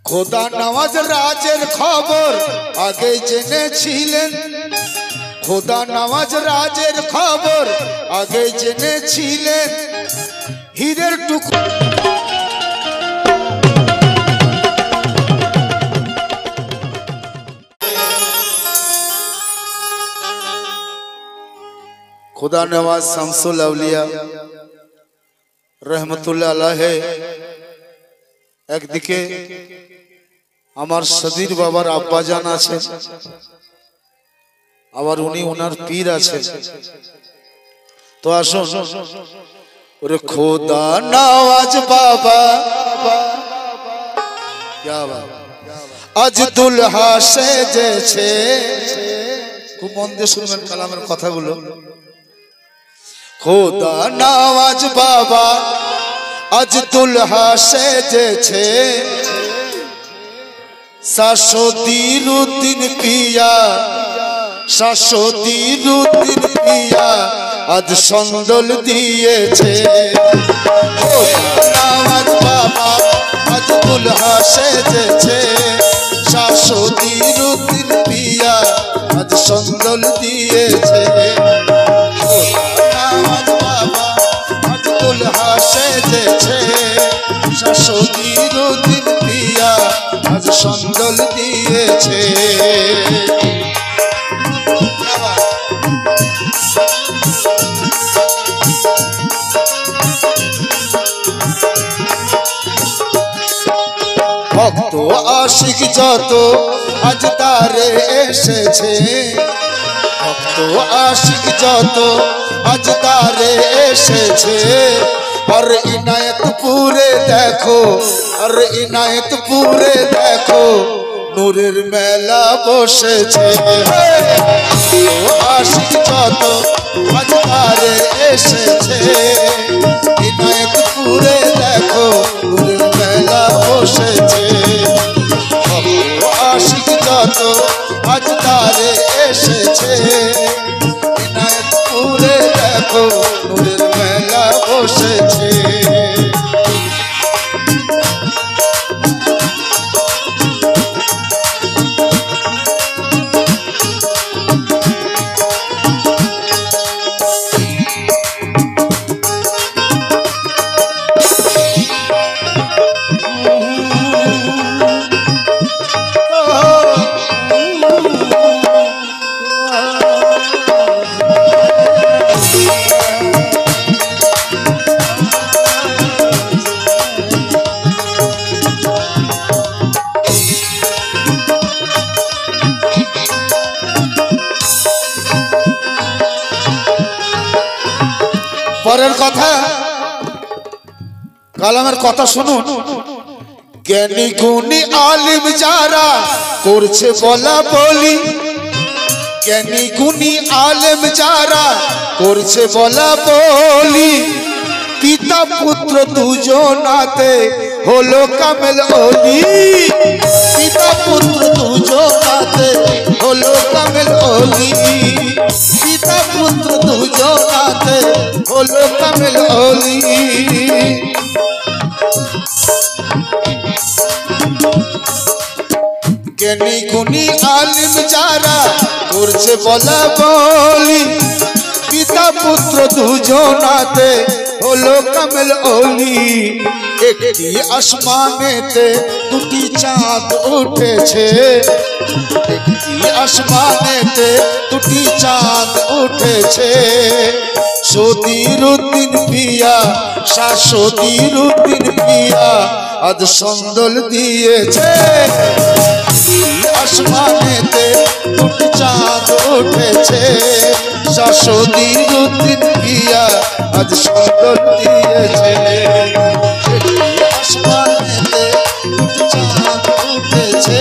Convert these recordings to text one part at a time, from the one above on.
খোদা নওয়াজ রাজের খবর আগে জেনেছিলেন, খোদা নওয়াজ রাজের খবর আগে জেনেছিলেন। হীরের টুকরো खुदा नवाज शमसुल अवलिया रहमतुल्लाह अलैहि একদিকে আমার সদীর বাবার আব্বাজান আছে, আবার উনি ওনার পীর আছে। তো আসুন ওরে খোদা নওয়াজ বাবা আজ দুলহা সেজেছে। খুব মন দিয়ে শুনবেন কালামের কথাগুলো। খোদা নওয়াজ বাবা আজ দুলহা সেজেছে, শাশুদিরুদ্দিন পিয়া শাশুদিরুদ্দিন পিয়া আজ সন্দল দিয়েছে। খোদা নওয়াজ বাবা আজ দুলহা সেজেছে, শাশুদিরুদ্দিন পিয়া আজ সন্দল দিয়েছে। দুলহা সেজেছে, শাশুদিরুদ্দিন পিয়া আজ সন্দল দিয়েছে। ভক্ত আশিক যত আজ তারে এসেছে, ভক্ত আশিক যত আজ তারে এসেছে। আর ইনায়েতপুরে দেখো, আর ইনায়েতপুরে দেখো নূরের মেলা বসেছে। আশিক যত আজ তারে এসেছে, ইনায়েতপুরে দেখো নূরের মেলা বসেছে। আশিক যত আজ তারে এসেছে, ইনায়েতপুরে দেখো নূরের মেলা বসেছে। পরের কথা, কালামের কথা শুনুন। জ্ঞানী গুণী আলিম যারা করছে বলা বলি, জ্ঞানী গুণী আলিম যারা করছে বলা বলি, পিতা পুত্র দুজনাতে হলো কামেল ওলি। পিতা পুত্র দুজনাতে হলো কামেল ওলি, পিতা পুত্র দুজনাতে হলো কামেল ওলি। জ্ঞানী গুণী আলিম যারা করছে বলা বলি, পিতা পুত্র দুজনাতে হলো কামেল ওলি। একটি আসমানেতে দুটি চাঁদ উঠেছে, একটি আসমানেতে দুটি চাঁদ উঠেছে। শাশুদিরুদ্দিন পিয়া শাশুদিরুদ্দিন পিয়া আজ সন্দল দিয়েছে। আসমানেতে দুটি চাঁদ উঠেছে, শাশুদিরুদ্দিন পিয়া আজ সন্দল দিয়েছে। আসমানেতে দুটি চাঁদ উঠেছে,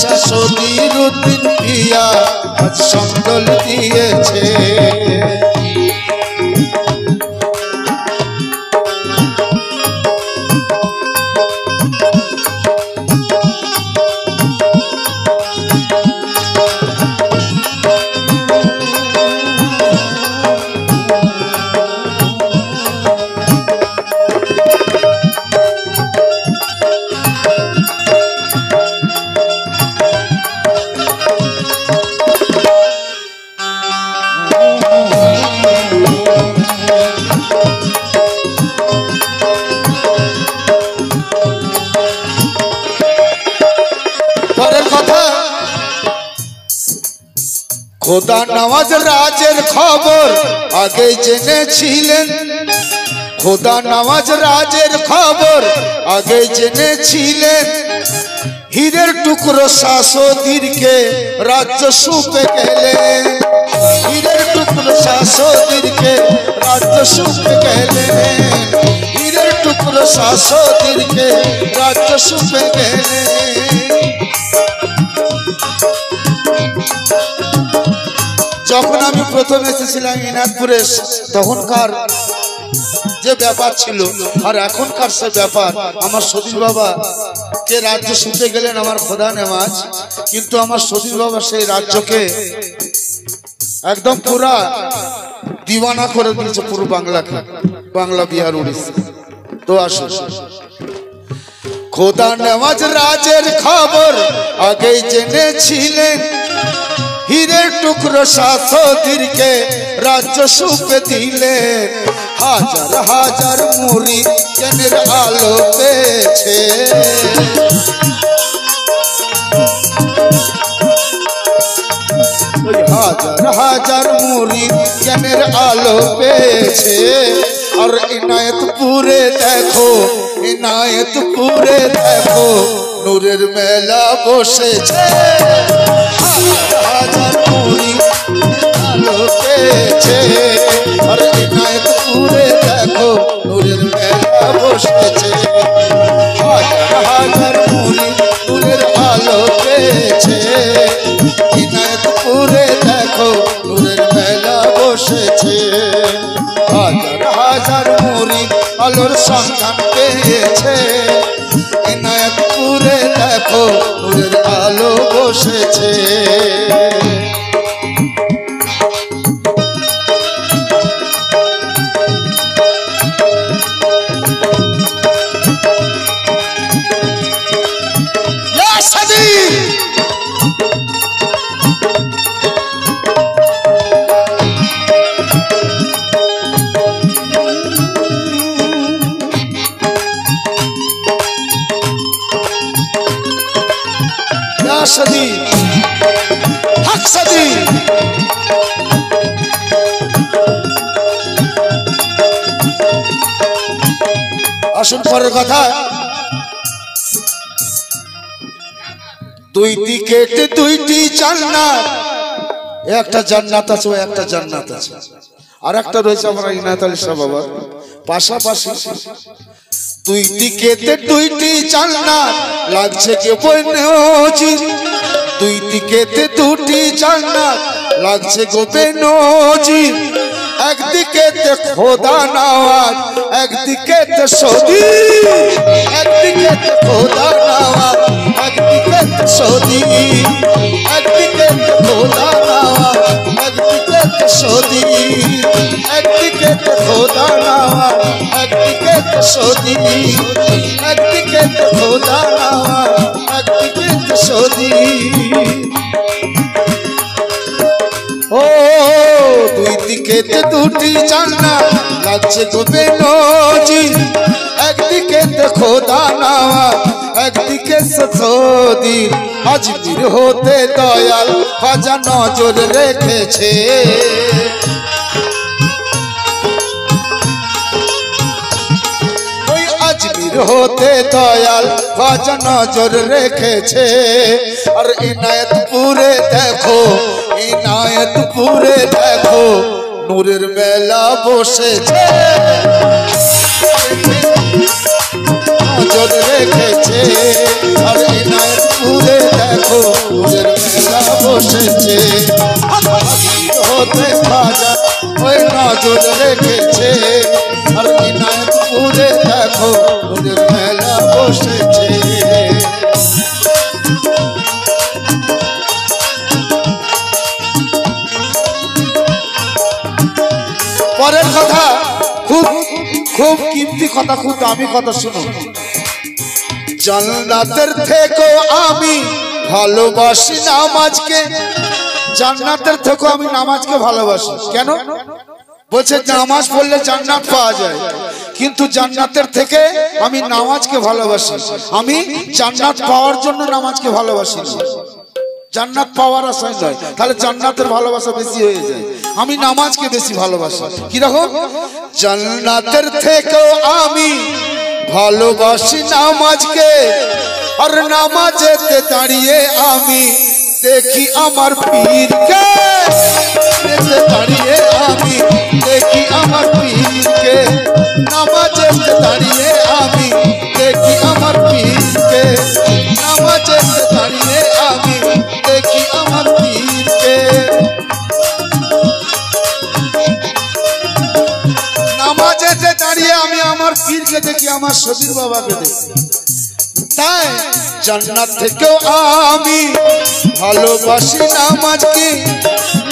শাশুদিরুদ্দিন পিয়া আজ সন্দল দিয়েছে। খোদা নওয়াজ রাজের খবর আগে জেনেছিলেন, খোদা নওয়াজ রাজের খবর আগে জেনেছিলেন। হীরের টুকরো শাসদিরকে রাজ্য সুপে গেলেন, হীরের টুকরো শাসদিরকে রাজ্য সুপে গেলেন, হীরের টুকরো শাসদিরকে রাজ্য সুপে গেলেন। যখন আমি প্রথম এসেছিলাম ইনাদপুরে, তখনকার যে ব্যাপার ছিল আর এখনকার সে ব্যাপার, আমার সদীর বাবা যে রাজ্য শুতে গেলেন আমার খোদা নেওয়াজ, কিন্তু আমার সদীর বাবা সেই রাজ্যকে একদম পুরা দিওয়ানা করে দিয়েছে, পুরো বাংলাকে, বাংলা বিহার উড়িষ্যা। তো আসো, খোদা নেওয়াজ রাজের খবর আগেই জেনেছিলেন, হীরের টুকরো শাসদিরকে রাজ্য সুপে দিলেন। হাজার হাজার মুরিদ জ্ঞানের আলো পেয়েছে, হাজার হাজার মুরিদ জ্ঞানের আলো পেয়েছে। আর ইনায়েতপুরে দেখো, ইনায়েতপুরে দেখো নূরের মেলা বসেছে, হাজার হাজার মুরিদ আলো পেয়েছে। আর ইনায়েতপুরে দেখো নূরের মেলা বসেছে, হাজার হাজার মুরিদ নূরের আলো পেয়েছে। ইনায়েতপুরে দেখো নূরের মেলা বসেছে, হাজার হাজার মুরিদ আলোর সন্ধান পেয়েছে। ইনায়েতপুরে দেখো নূরের আলো বসেছে। सदी हक सदी আসুন পরের কথা। দুই দিকে দুইটি জান্নাত, একটা জান্নাত আছে, একটা জান্নাত আছে, আর একটা রয়েছে আমরা ইনায়েত আলী শাহ বাবার পাশাপাশি। দুই দিকে দুইটি জান্নাত লাগছে কে বেনজির, দুই দিকে দুটি জান্নাত লাগছে গো বেনজির। একদিকে খোদা নওয়াজ, একদিকে সদীর, একদিকে খোদা নওয়াজ, একদিকে সদীর, একদিকে খোদা নওয়াজ, একদিকে সদীর, একদিকে খোদা নওয়াজ, একদিকে সদীর, একদিকে খোদা নওয়াজ, একদিকে সদীর। ও দুই দিকে দুটি জান্নাত লাগছে গো বেনজির, একদিকে খোদা নওয়াজ, একদিকে সদীর। আজমির হতে দয়াল খাজা নজর রেখেছে, ওই আজমির হতে দয়াল খাজা নজর রেখেছে। আর ইনায়েতপুরে দেখো, ইনায়েতপুরে দেখো নূরের মেলা বসেছে, নজর রেখেছে। আর ইনায়েতপুরে দেখো নূরের মেলা বসেছে, হতে খাজা ওই নজর রেখেছে। আর ইনায়েতপুরে দেখো নূরের মেলা বসেছে। পরের কথা খুব খুব কিমতি কথা, খুব দামি কথা, শুনো। জান্নাতের থেকেও আমি ভালোবাসি নামাজকে, জান্নাতের থেকেও আমি নামাজকে ভালোবাসি। কেন বলছে? নামাজ পড়লে জান্নাত পাওয়া যায়, কিন্তু জান্নাতের থেকে আমি নামাজকে ভালোবাসি। আমি জান্নাত পাওয়ার জন্য নামাজকে ভালোবাসি। জান্নাত পাওয়ার আশায় নয়, তাহলে জান্নাতের ভালোবাসা বেশি হয়ে যায়। আমি নামাজকে বেশি ভালোবাসি। কি রকম? জান্নাতের থেকেও আমি ভালোবাসি নামাজকে, আর নামাজেতে দাঁড়িয়ে আমি দেখি আমার পীরকে, দাঁড়িয়ে আমি দেখি আমার পীরকে, নামাজেতে দাঁড়িয়ে আমি দেখি আমার পীরকে, নামাজেতে দাঁড়িয়ে আমি দেখি আমার পীরকে। নামাজেতে দাঁড়িয়ে আমি আমার পীরকে দেখি, আমার সদীর বাবাকে দেখি। তাই জান্নাত থেকেও আমি ভালোবাসি নামাজকে,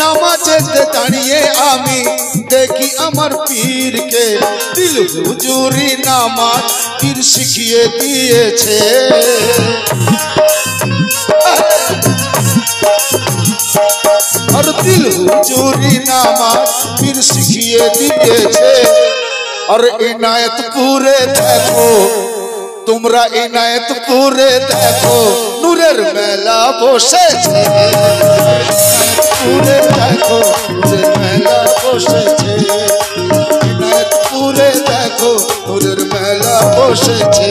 নামাজেতে দাঁড়িয়ে আমি দেখি আমার পীরকে। দিল হুজুরি নামাজ পীর শিখিয়ে দিয়েছে, আর দিল হুজুরি নামাজ পীর শিখিয়ে দিয়েছে। আর ইনায়ত পুরে দেখো তোমরা, ইনায়ত পুরে দেখো নূরের মেলা বসেছে, পুরে দেখো নূরের মেলা বসেছে, ইনায়ত পুরে দেখো নূরের মেলা বসেছে,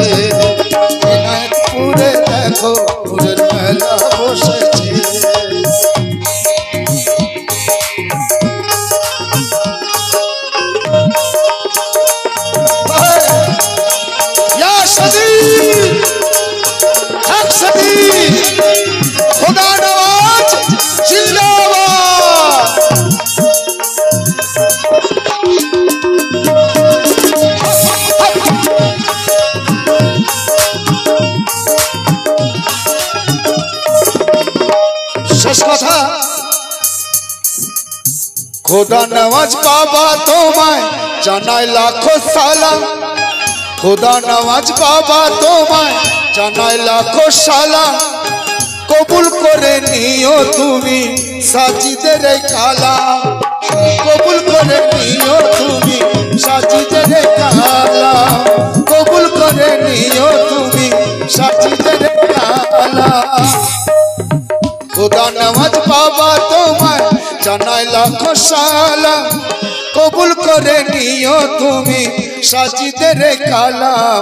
ইনায়ত পুরে দেখো নূরের মেলা বসেছে। खुदा नवाज जिंदाबाद। শেষ কথা, खुदा नवाज बाबा তোমায় জানাই লাখো সালাম, खुदा नवाज बाबा তোমায় জানাই লাখো সালাম। কবুল করে নিও তুমি সাজিদের কালা, কবুল করে নিও তুমি সাজিদের কালা, কবুল করে নিও তুমি সাজিদের কালা। खुदा नवाज बाबा তোমায় জানাই লাখো সালাম, কবুল করে নিও তুমি সাজিদের কালাম।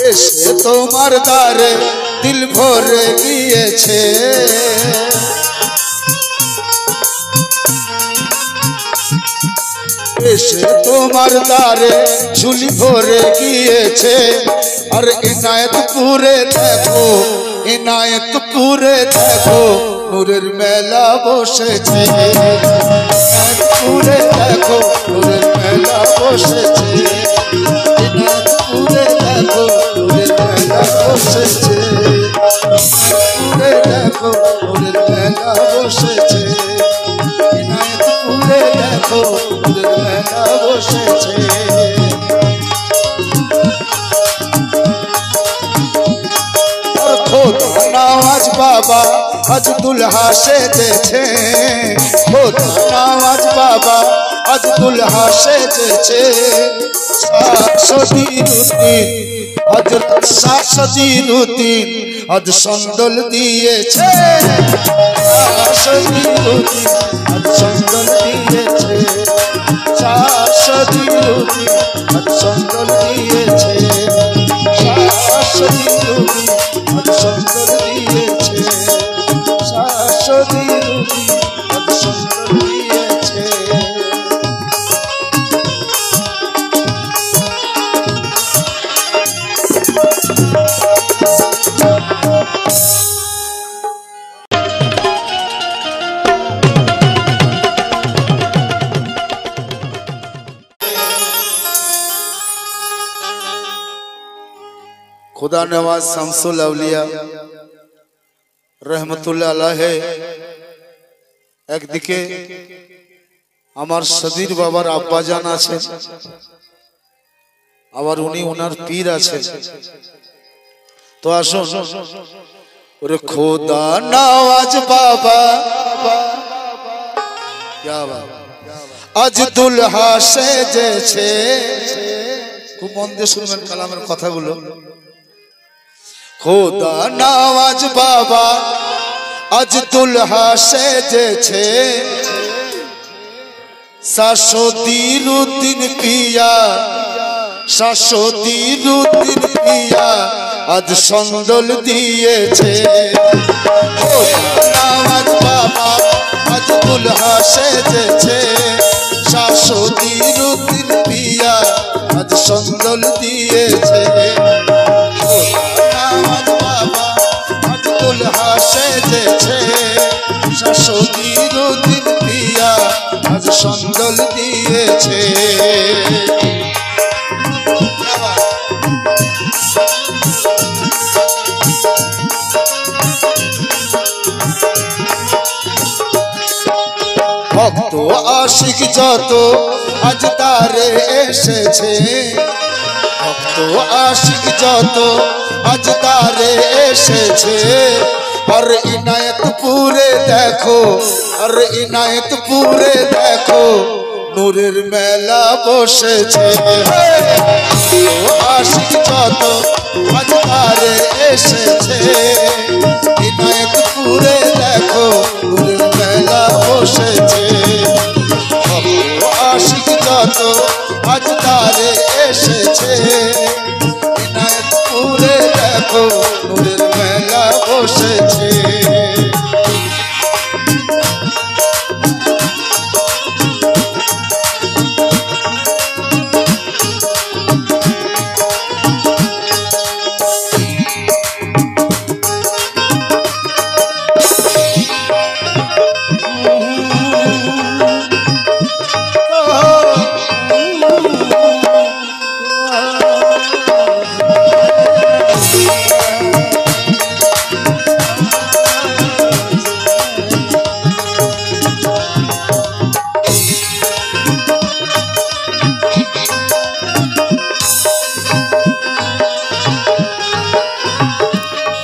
এসে তোমার দ্বারে দিল ভরে গিয়েছে, এসে তোমার দ্বারে ঝুলি ভরে গিয়েছে। আর ইনায়ত পুরে দেখো, ইনায়ত পুরে দেখো নূরের মেলা বসেছে, ইনায়ত পুরে দেখো নূরের মেলা বসেছে, ইনায়ত পুরে দেখো নূরের মেলা বসেছে, পুরে দেখো নূরের মেলা বসেছে, ইনায়ত পুরে দেখো নূরের মেলা বসেছে। खुदा नवाज बाबा आज दुल्हा सेजेছে, खुदा नवाज बाबा आज दुल्हा सेजेছে। শাশুদিরুদ্দিন হযরত শাশুদিরুদ্দিন আজ সন্দল দিয়েছে, শাশুদিরুদ্দিন আজ সন্দল দিয়েছে, শাশুদিরুদ্দিন আজ সন্দল দিয়েছে, শাশুদিরুদ্দিন আজ সন্দল দিয়েছে, শাশুদিরুদ্দিন আজ সন্দল দিয়েছে। खुदा नवाज शमसुल अवलिया रहमतुल्लाह अलैहि একদিকে আমার সদীর বাবার আব্বাজান আছেন, আবার উনি ওনার পীর আছেন। তো আসুন ওরে খোদা নওয়াজ বাবা আজ দুলহা সেজেছে। খুব মন দিয়ে শুনবেন কালামের কথাগুলো। খোদা নওয়াজ বাবা আজ দুলহা সেজেছে শাশ্বতীরুদ্দিন পিয়া, শাশ্বতীরুদ্দিন পিয়া আজ সন্দল দিয়েছে। আজ বাবা আজ দুলহা সেজেছে শাশ্বতীরুদ্দিন পিয়া আজ সন্দল দিয়েছে। আজ বাবা আজ দুলহা সেজেছে শাশ্বতীরুদ্দিন পিয়া আজ সন্দল দিয়েছে। ভক্ত আশিক যত আজ তারে এসেছে, ভক্ত আশিক যত আজ তারে এসেছে। আর ইনায়েতপুরে দেখো, আর ইনায়েতপুরে দেখো নূরের মেলা বসেছে। আশিক যত আজ তারে এসেছে, ইনায়েতপুরে দেখো নূরের মেলা বসেছে। আশিক যত আজ তারে এসেছে, ইনায়েতপুরে দেখো নূরের মেলা বসেছে।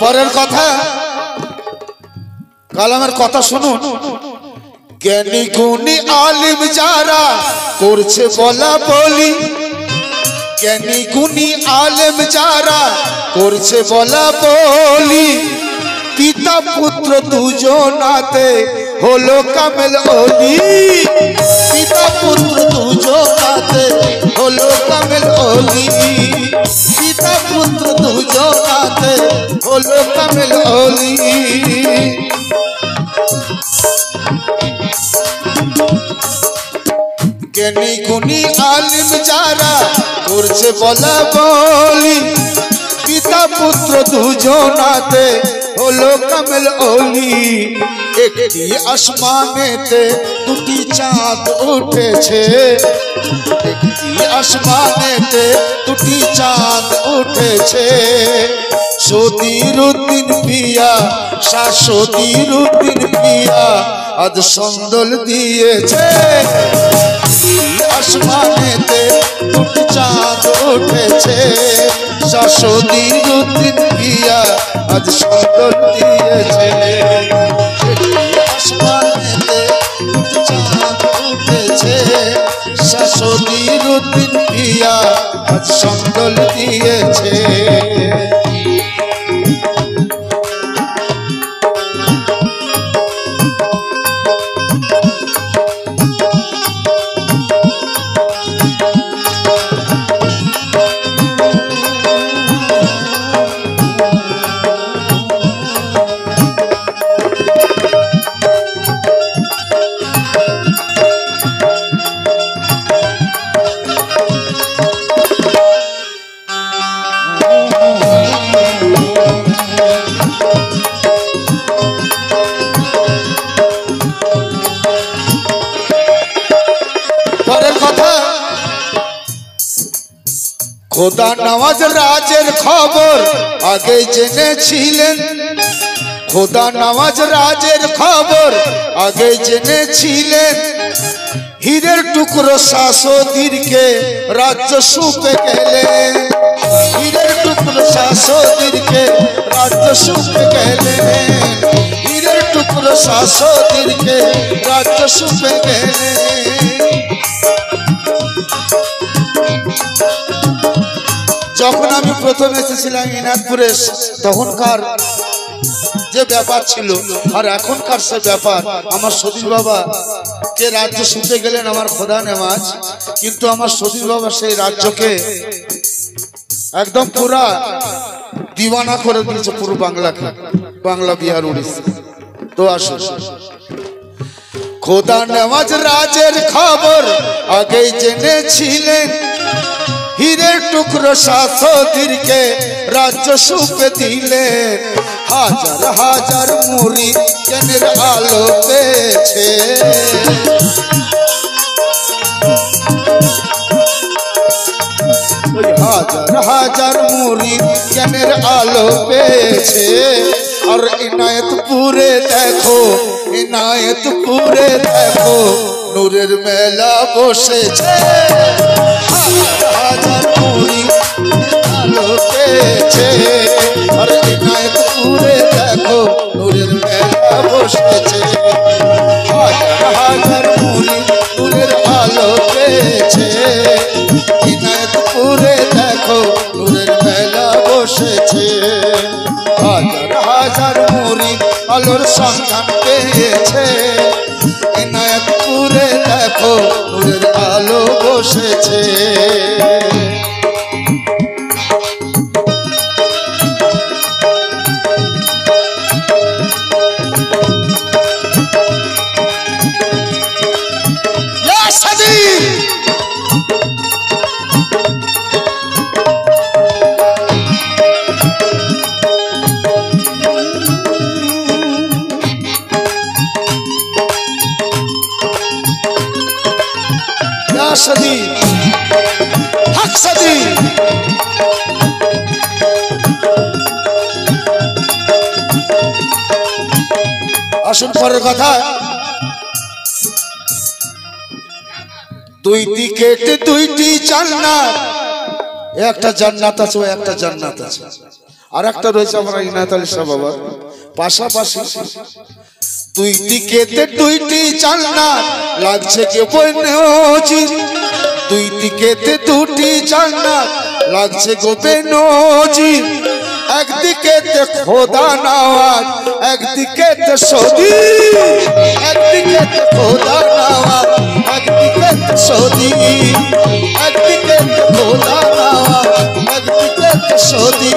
পরের কথা, কালামের কথা শুনুন। জ্ঞানী গুণী আলিম যারা করছে বলা বলি, জ্ঞানী গুণী আলিম যারা করছে বলা বলি, পিতা পুত্র দুজনাতে হলো কামেল ওলি। পিতা পুত্র দুজনাতে হলো কামেল ওলি, পিতা পুত্র দুজনাতে হলো কামেল ওলি। জ্ঞানী গুণী আলিম যারা করছে বলা বলি, পিতা পুত্র দুজনাতে হলো কামেল ওলি। একটি আসমানেতে দুটি চাঁদ উঠেছে, একটি আসমানেতে দুটি চাঁদ উঠেছে। শাশ্বতীরুদ্দিন পিয়া, শাশ্বতীরুদ্দিন পিয়া আজ সন্দল দিয়েছে। আসমানেতে দুটি চাঁদ উঠেছে, শাশ্বতীরুদ্দিন পিয়া আজ সন্দল দিয়েছে। আসমানেতে দুটি চাঁদ উঠেছে, শাশ্বতীরুদ্দিন পিয়া আজ সন্দল দিয়েছে। খোদা নওয়াজ রাজের খবর আগে জেনেছিলেন, খোদা নওয়াজ রাজের খবর আগে জেনেছিলেন। হীরের টুকরো শাশ্বতীরকে রাজ্য সুপে গেলেন, হীরের টুকরো শাশ্বতীরকে রাজ্য সুপে গেলেন, হীরের টুকরো শাশ্বতীরকে রাজ্য সুপে গেলেন। যখন আমি প্রথম এসেছিলাম ইনাদপুরে, তখনকার যে ব্যাপার ছিল আর এখনকার সে ব্যাপার। আমার সতীশ বাবা কে রাজ্যে শুতে গেলেন আমার খোদা নেমাজ, কিন্তু আমার সতীশ বাবা সেই রাজ্যকে একদম পুরা দিওয়ানা করে দিয়েছে, পুরো বাংলাকে, বাংলা বিহার উড়িষ্যা। তো আসো, খোদা নেওয়াজ রাজের খবর আগেই জেনেছিলেন, হীরের টুকরো শাসদিরকে রাজ্য সুপে দিলেন। হাজার হাজার মুরিদ জ্ঞানের আলো পেয়েছে, হাজার হাজার মুরিদ জ্ঞানের আলো পেয়েছে। আর ইনায়েতপুরে দেখো, ইনায়েতপুরে দেখো নূরের মেলা বসেছে, হাজার হাজার মুরিদ আলো পেয়েছে। আর ইনায়েতপুরে দেখো নূরের মেলা বসেছে, হাজার হাজার মুরিদ নূরের আলো পেয়েছে। ইনায়েতপুরে দেখো নূরের মেলা বসেছে, হাজার হাজার মুরিদ আলোর সন্ধান পেয়েছে। ইনায়েতপুরে দেখো নূরের আলো বসেছে। আসুন পরের কথা। দুই দিকে দুইটি জান্নাত, একটা জান্নাত আছে, ও একটা জান্নাত আছে, আর একটা রয়েছে আমরা ইনায়েত আলী শাহ বাবার পাশাপাশি। দুই দিকে দুইটি জান্নাত লাগছে কে বনজি, দুই দিকে দুটি জান্নাত লাগছে গো বেনজি। একদিকে খোদা নওয়াজ, একদিকে সৌদি, একদিকে খোদা নওয়াজ, একদিকে সৌদি, একদিকে খোদা নওয়াজ, একদিকে সৌদি,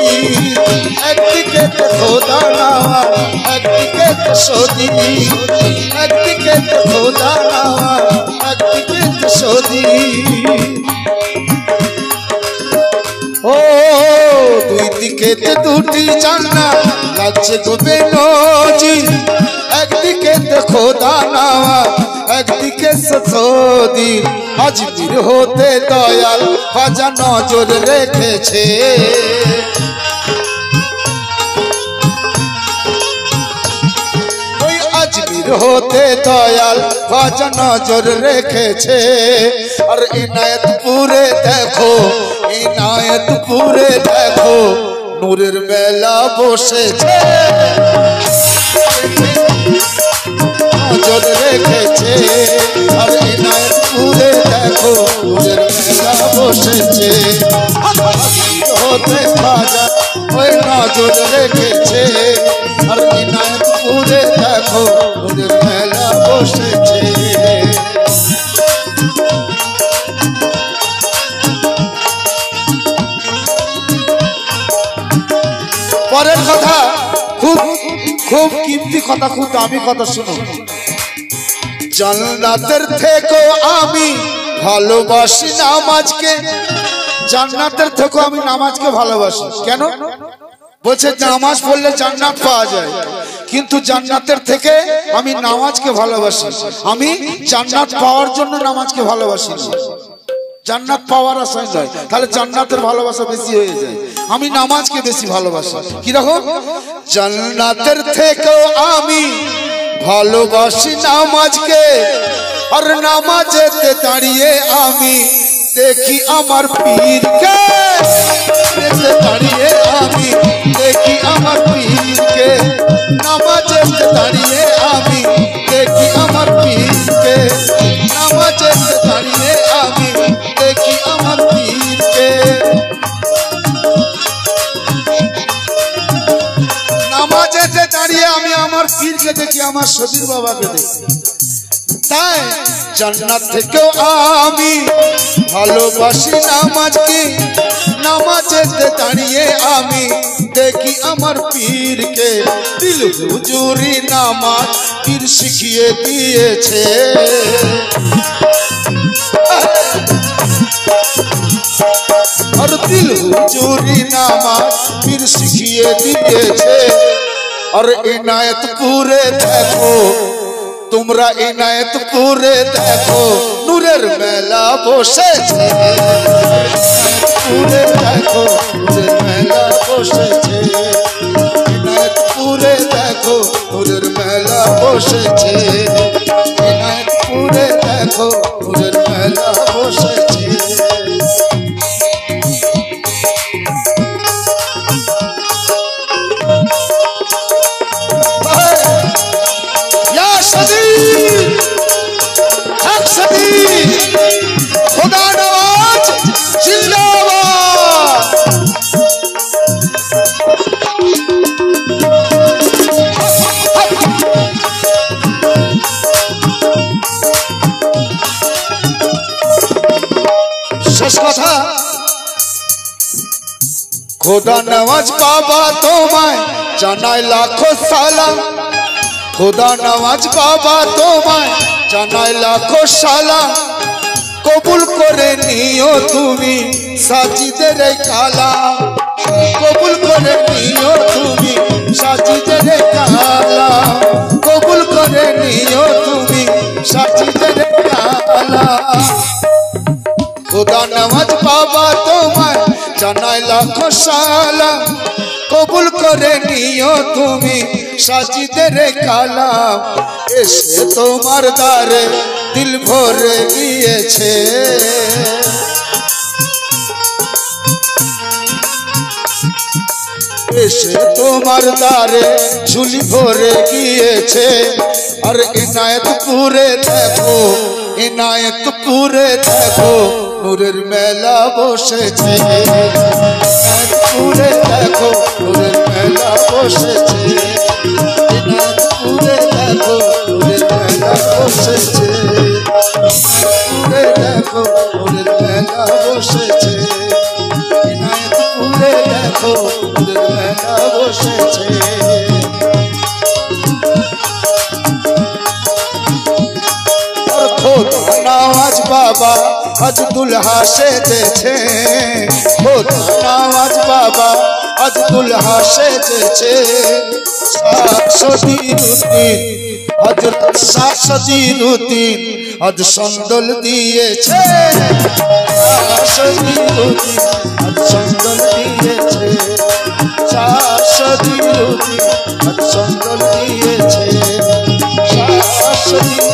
একদিকে খোদা নওয়াজ, একদিকে সৌদি, একদিকে খোদা নওয়াজ, একদিকে সৌদি। ও দুই দিকে দুটি জান্নাত লাগছে গো বেনজি, একদিকে খোদা নওয়াজ, একদিকে সৌদি। আজমির হতে দয়াল খাজা নজর রেখেছে, ওই আজমির হতে দয়াল খাজা নজর রেখেছে। আর ইনায়েতপুরে দেখো, ইনায়েতপুরে দেখো নূরের মেলা বসেছে, নজর রেখেছে। আর ইনায়েতপুরে দেখো নূরের মেলা বসেছে, হতে খাজা ওই নজর রেখেছে। আর ইনায়েতপুরে দেখো নূরের মেলা বসেছে। পরের কথা খুব খুব কিমতি কথা, খুব দামি কথা, শুনো। জান্নাতের থেকেও আমি ভালোবাসি নামাজকে, জান্নাতের থেকেও আমি নামাজকে ভালোবাসি। কেন? বলছে নামাজ পড়লে জান্নাত পাওয়া যায়, কিন্তু জান্নাতের থেকে আমি নামাজকে ভালোবাসি। আমি জান্নাত পাওয়ার জন্য নামাজকে ভালোবাসি, জান্নাত পাওয়ার আশায় নয়, তাহলে জান্নাতের ভালোবাসা বেশি হয়ে যায়। আমি নামাজকে বেশি ভালোবাসি। কিরকম? জান্নাতের থেকেও আমি ভালোবাসি নামাজকে, আর নামাজেতে দাঁড়িয়ে আমি দেখি আমার পীরকে, দাঁড়িয়ে আমি দেখি আমার পীরকে, নামাজেতে দাঁড়িয়ে আমি দেখি আমার পীরকে, নামাজেতে দাঁড়িয়ে আমি দেখি আমার পীরকে। নামাজেতে আমার পীরকে দেখি, আমার সদীর বাবাকে দেখি। তাই জান্নাত থেকেও আমি ভালোবাসি নামাজকে, নামাজেতে দাঁড়িয়ে আমি দেখি আমার পীরকে। দিল হুজুরি নামাজ পীর শিখিয়ে দিয়েছে, আর দিল হুজুরি নামাজ পীর শিখিয়ে দিয়েছে। আর ইনায়েতপুরে দেখো তোমরা, ইনায়েতপুরে দেখো নূরের মেলা বসেছে, ইনায়েতপুরে দেখো নূরের মেলা বসেছে, ইনায়েতপুরে দেখো নূরের মেলা বসেছে, ইনায়েতপুরে দেখো নূরের মেলা বসেছে। खुदा नवाज जिंदाबाद। शेष कथा खुदा नवाज बाबा তোমায় জানাই লাখো সালাম, खुदा नवाज बाबा তোমায় জানাই লাখো সালাম। কবুল করে নিও তুমি সাজিদের কালাম, কবুল করে নিও তুমি সাজিদের কালাম, কবুল করে নিও তুমি সাজিদের কালাম। खुदा नवाज बाबा তোমায় জানাই লাখো সালাম, কবুল করে নিও তুমি সাজিদের কালাম। এসে তোমার দ্বারে দিল ভরে গিয়েছে, এসে তোমার দ্বারে ঝুলি ভরে গিয়েছে। আর ইনায়েতপুরে দেখো, ইনায়েতপুরে দেখো নূরের মেলা বসেছে, ইনায়েতপুরে দেখো নূরের মেলা বসেছে, ইনায়েতপুরে দেখো নূরের মেলা বসেছে, ইনায়েতপুরে দেখো নূরের মেলা বসেছে, ইনায়েতপুরে দেখো নূরের মেলা বসেছে। खुदा नवाज बाबा आज दुल्हा सेजेছে, खुदा नवाज बाबा आज दुल्हा सेजेছে। শাশুদিরুদ্দিন হযরত শাশুদিরুদ্দিন আজ সন্দল দিয়েছে, শাশুদিরুদ্দিন আজ সন্দল দিয়েছে, শাশুদিরুদ্দিন আজ সন্দল দিয়েছে, শাশুদিরুদ্দিন